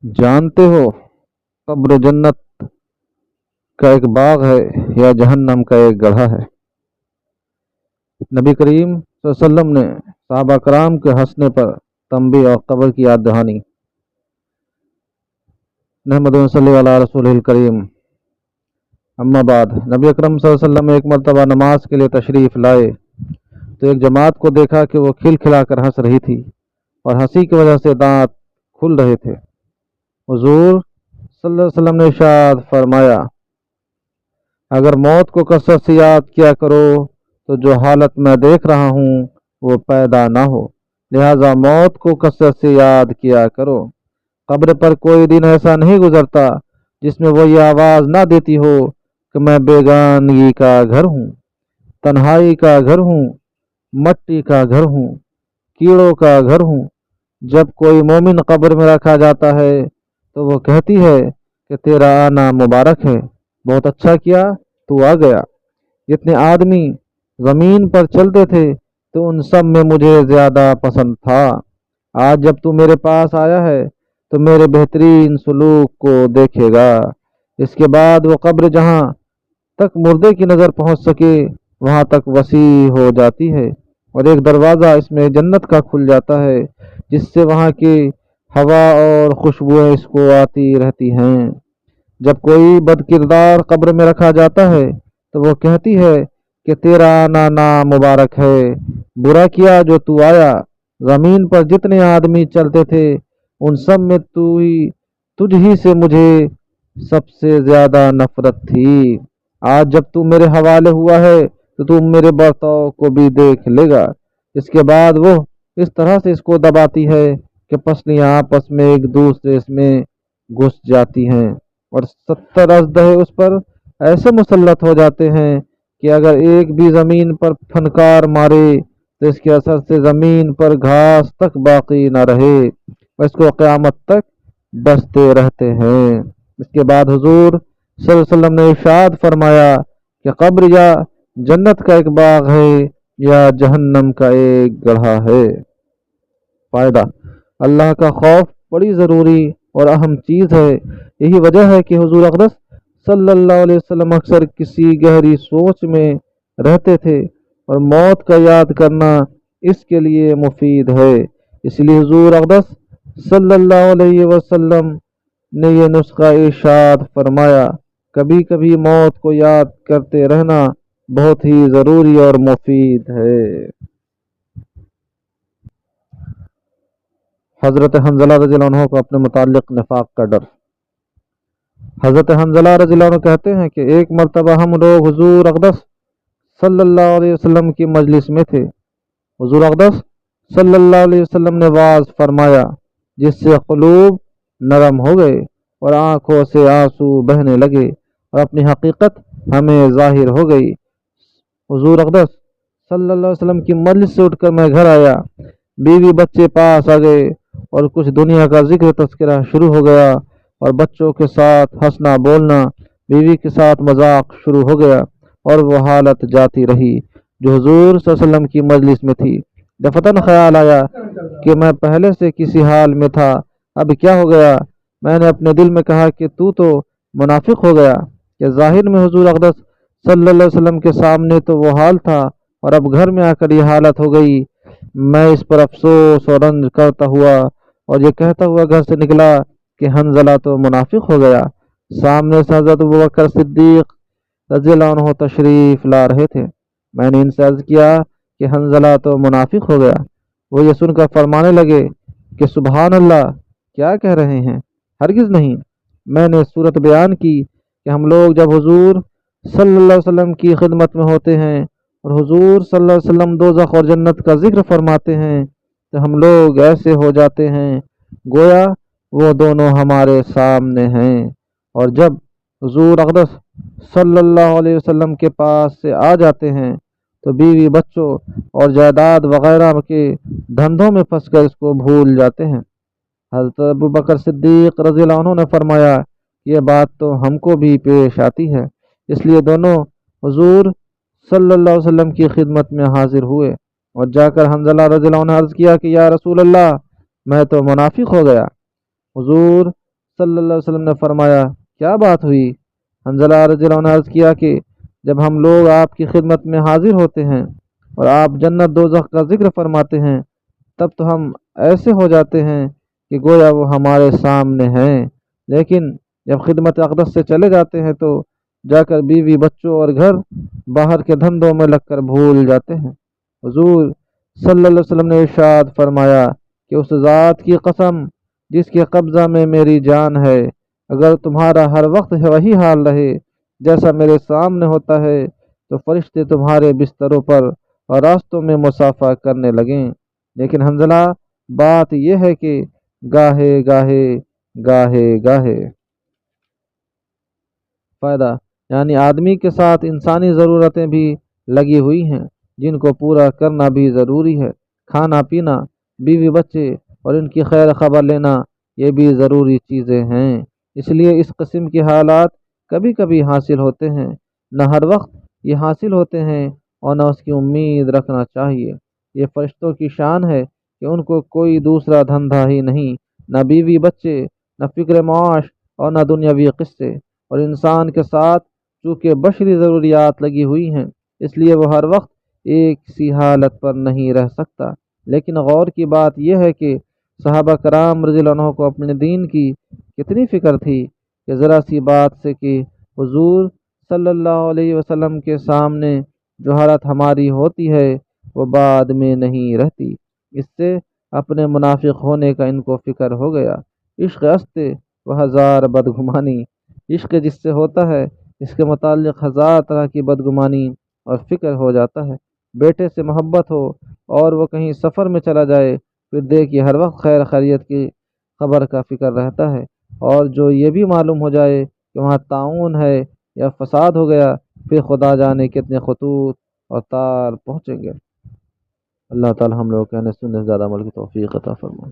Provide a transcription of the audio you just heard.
جانتے ہو قبر جنت کا ایک باغ ہے یا جہنم کا ایک گڑھا ہے؟ نبی کریم صلی اللہ علیہ وسلم نے صحابہ کرام کے ہنسنے پر تنبیہ اور قبر کی یاد دہانی۔ محمد صلی اللہ علیہ رسول الکریم، اما بعد، نبی اکرم صلی اللہ علیہ وسلم ایک مرتبہ نماز کے لیے تشریف لائے تو ایک جماعت کو دیکھا کہ وہ کھل کھلا کر ہنس رہی تھی اور ہنسی کی وجہ سے دانت کھل رہے تھے۔ حضور صلی اللہ علیہ وسلم نے ارشاد فرمایا، اگر موت کو کثرت سے یاد کیا کرو تو جو حالت میں دیکھ رہا ہوں وہ پیدا نہ ہو، لہذا موت کو کثرت سے یاد کیا کرو۔ قبر پر کوئی دن ایسا نہیں گزرتا جس میں وہ یہ آواز نہ دیتی ہو کہ میں بیگانگی کا گھر ہوں، تنہائی کا گھر ہوں، مٹی کا گھر ہوں، کیڑوں کا گھر ہوں۔ جب کوئی مومن قبر میں رکھا جاتا ہے تو وہ کہتی ہے کہ تیرا آنا مبارک ہے، بہت اچھا کیا تو آ گیا۔ جتنے آدمی زمین پر چلتے تھے تو ان سب میں مجھے زیادہ پسند تھا۔ آج جب تو میرے پاس آیا ہے تو میرے بہترین سلوک کو دیکھے گا۔ اس کے بعد وہ قبر جہاں تک مردے کی نظر پہنچ سکے وہاں تک وسیع ہو جاتی ہے، اور ایک دروازہ اس میں جنت کا کھل جاتا ہے جس سے وہاں کی ہوا اور خوشبوئیں اس کو آتی رہتی ہیں۔ جب کوئی بد کردار قبر میں رکھا جاتا ہے تو وہ کہتی ہے کہ تیرا آنا مبارک ہے، برا کیا جو تو آیا۔ زمین پر جتنے آدمی چلتے تھے ان سب میں تجھ ہی سے مجھے سب سے زیادہ نفرت تھی۔ آج جب تو میرے حوالے ہوا ہے تو تم میرے برتاؤ کو بھی دیکھ لے گا۔ اس کے بعد وہ اس طرح سے اس کو دباتی ہے کہ پسلیاں آپس میں ایک دوسرے میں گھس جاتی ہیں، اور 70 اژدہے اس پر ایسے مسلط ہو جاتے ہیں کہ اگر ایک بھی زمین پر پھنکار مارے تو اس کے اثر سے زمین پر گھاس تک باقی نہ رہے، اور اس کو قیامت تک ڈستے رہتے ہیں۔ اس کے بعد حضور صلی اللہ علیہ وسلم نے ارشاد فرمایا کہ قبر یا جنت کا ایک باغ ہے یا جہنم کا ایک گڑھا ہے۔ فائدہ: اللہ کا خوف بڑی ضروری اور اہم چیز ہے۔ یہی وجہ ہے کہ حضور اقدس صلی اللہ علیہ وسلم اکثر کسی گہری سوچ میں رہتے تھے، اور موت کا یاد کرنا اس کے لیے مفید ہے۔ اس لیے حضور اقدس صلی اللہ علیہ وسلم نے یہ نسخہ ارشاد فرمایا، کبھی کبھی موت کو یاد کرتے رہنا بہت ہی ضروری اور مفید ہے۔ حضرت حنظلہ رضی اللہ عنہ کو اپنے متعلق نفاق کا ڈر۔ حضرت حنظلہ رضی اللہ عنہ کہتے ہیں کہ ایک مرتبہ ہم لوگ حضور اقدس صلی اللہ علیہ وسلم کی مجلس میں تھے۔ حضور اقدس صلی اللہ علیہ وسلم نے واعظ فرمایا جس سے قلوب نرم ہو گئے اور آنکھوں سے آنسو بہنے لگے اور اپنی حقیقت ہمیں ظاہر ہو گئی۔ حضور اقدس صلی اللہ علیہ وسلم کی مجلس سے اٹھ کر میں گھر آیا، بیوی بچے پاس آ گئے اور کچھ دنیا کا ذکر تذکرہ شروع ہو گیا، اور بچوں کے ساتھ ہنسنا بولنا، بیوی کے ساتھ مذاق شروع ہو گیا، اور وہ حالت جاتی رہی جو حضور صلی اللہ علیہ وسلم کی مجلس میں تھی۔ دفتن خیال آیا کہ میں پہلے سے کسی حال میں تھا، اب کیا ہو گیا؟ میں نے اپنے دل میں کہا کہ تو منافق ہو گیا کہ ظاہر میں حضور اقدس صلی اللہ علیہ وسلم کے سامنے تو وہ حال تھا، اور اب گھر میں آ کر یہ حالت ہو گئی۔ میں اس پر افسوس اور رنج کرتا ہوا اور یہ کہتا ہوا گھر سے نکلا کہ حنظلہ تو منافق ہو گیا۔ سامنے سے حضرت ابوبکر صدیق رضی اللہ عنہ تشریف لا رہے تھے۔ میں نے ان سے عرض کیا کہ حنظلہ تو منافق ہو گیا۔ وہ یہ سن کر فرمانے لگے کہ سبحان اللہ، کیا کہہ رہے ہیں؟ ہرگز نہیں۔ میں نے صورت بیان کی کہ ہم لوگ جب حضور صلی اللہ علیہ وسلم کی خدمت میں ہوتے ہیں اور حضور صلی اللہ علیہ وسلم دوزخ اور جنت کا ذکر فرماتے ہیں تو ہم لوگ ایسے ہو جاتے ہیں گویا وہ دونوں ہمارے سامنے ہیں، اور جب حضور اقدس صلی اللہ علیہ وسلم کے پاس سے آ جاتے ہیں تو بیوی بچوں اور جائیداد وغیرہ کے دھندوں میں پھنس کر اس کو بھول جاتے ہیں۔ حضرت ابوبکر صدیق رضی اللہ عنہ نے فرمایا، یہ بات تو ہم کو بھی پیش آتی ہے، اس لیے دونوں حضور صلی اللہ علیہ وسلم کی خدمت میں حاضر ہوئے اور جا کر حنظلہ رضی اللہ عنہ نے عرض کیا کہ یا رسول اللہ، میں تو منافق ہو گیا۔ حضور صلی اللہ علیہ وسلم نے فرمایا کیا بات ہوئی؟ حنظلہ رضی اللہ عنہ نے عرض کیا کہ جب ہم لوگ آپ کی خدمت میں حاضر ہوتے ہیں اور آپ جنت دوزخ کا ذکر فرماتے ہیں تب تو ہم ایسے ہو جاتے ہیں کہ گویا وہ ہمارے سامنے ہیں، لیکن جب خدمت اقدس سے چلے جاتے ہیں تو جا کر بیوی بچوں اور گھر باہر کے دھندوں میں لگ کر بھول جاتے ہیں۔ حضور صلی اللہ علیہ وسلم نے ارشاد فرمایا کہ اس ذات کی قسم جس کے قبضہ میں میری جان ہے، اگر تمہارا ہر وقت وہی حال رہے جیسا میرے سامنے ہوتا ہے تو فرشتے تمہارے بستروں پر اور راستوں میں مسافہ کرنے لگیں، لیکن حنظلہ بات یہ ہے کہ گاہے گاہے گاہے گاہے۔ فائدہ یعنی آدمی کے ساتھ انسانی ضرورتیں بھی لگی ہوئی ہیں جن کو پورا کرنا بھی ضروری ہے۔ کھانا پینا، بیوی بچے اور ان کی خیر خبر لینا یہ بھی ضروری چیزیں ہیں، اس لیے اس قسم کے حالات کبھی کبھی حاصل ہوتے ہیں، نہ ہر وقت یہ حاصل ہوتے ہیں اور نہ اس کی امید رکھنا چاہیے۔ یہ فرشتوں کی شان ہے کہ ان کو کوئی دوسرا دھندا ہی نہیں، نہ بیوی بچے، نہ فکر معاش اور نہ دنیاوی قصے، اور انسان کے ساتھ چونکہ بشری ضروریات لگی ہوئی ہیں اس لیے وہ ہر وقت ایک سی حالت پر نہیں رہ سکتا۔ لیکن غور کی بات یہ ہے کہ صحابہ کرام رضی اللہ عنہ کو اپنے دین کی کتنی فکر تھی کہ ذرا سی بات سے کہ حضور صلی اللہ علیہ وسلم کے سامنے جو حالت ہماری ہوتی ہے وہ بعد میں نہیں رہتی، اس سے اپنے منافق ہونے کا ان کو فکر ہو گیا۔ عشق استے و ہزار بدگمانی، عشق جس سے ہوتا ہے اس کے متعلق ہزار طرح کی بدگمانی اور فکر ہو جاتا ہے۔ بیٹے سے محبت ہو اور وہ کہیں سفر میں چلا جائے پھر دیکھیے ہر وقت خیر خیریت کی خبر کا فکر رہتا ہے، اور جو یہ بھی معلوم ہو جائے کہ وہاں طاعون ہے یا فساد ہو گیا پھر خدا جانے کتنے خطوط اور تار پہنچیں گے۔ اللہ تعالی ہم لوگ کہنے سننے سے زیادہ عمل کی توفیق عطا فرمائے۔